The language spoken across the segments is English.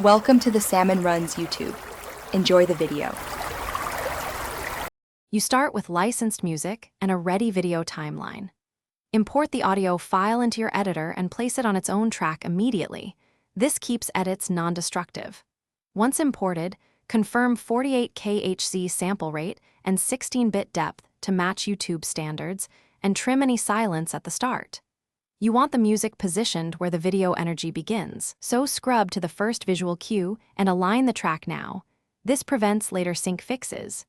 Welcome to the Salmon Runs YouTube. Enjoy the video. You start with licensed music and a ready video timeline. Import the audio file into your editor and place it on its own track immediately. This keeps edits non-destructive. Once imported, confirm 48 kHz sample rate and 16-bit depth to match YouTube standards, and trim any silence at the start. You want the music positioned where the video energy begins, so scrub to the first visual cue and align the track now. This prevents later sync fixes.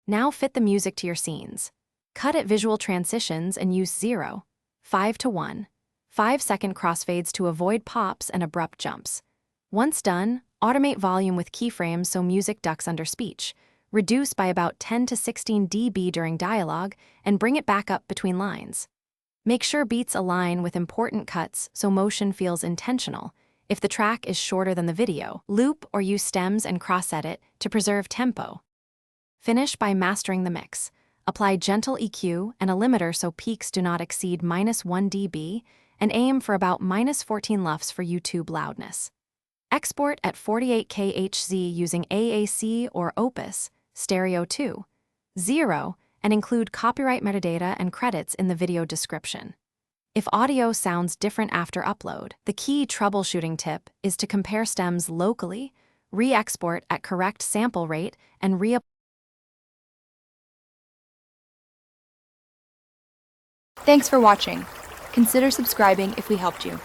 Now fit the music to your scenes. Cut at visual transitions and use 0, 5 to 1, 5-second crossfades to avoid pops and abrupt jumps. Once done, automate volume with keyframes so music ducks under speech. Reduce by about 10 to 16 dB during dialogue and bring it back up between lines. Make sure beats align with important cuts so motion feels intentional. If the track is shorter than the video, loop or use stems and cross-edit to preserve tempo. Finish by mastering the mix. Apply gentle EQ and a limiter so peaks do not exceed -1 dB, and aim for about -14 LUFS for YouTube loudness. Export at 48 kHz using AAC or Opus, Stereo 2.0, and include copyright metadata and credits in the video description. If audio sounds different after upload, the key troubleshooting tip is to compare stems locally, re-export at correct sample rate, and Thanks for watching. Consider subscribing if we helped you.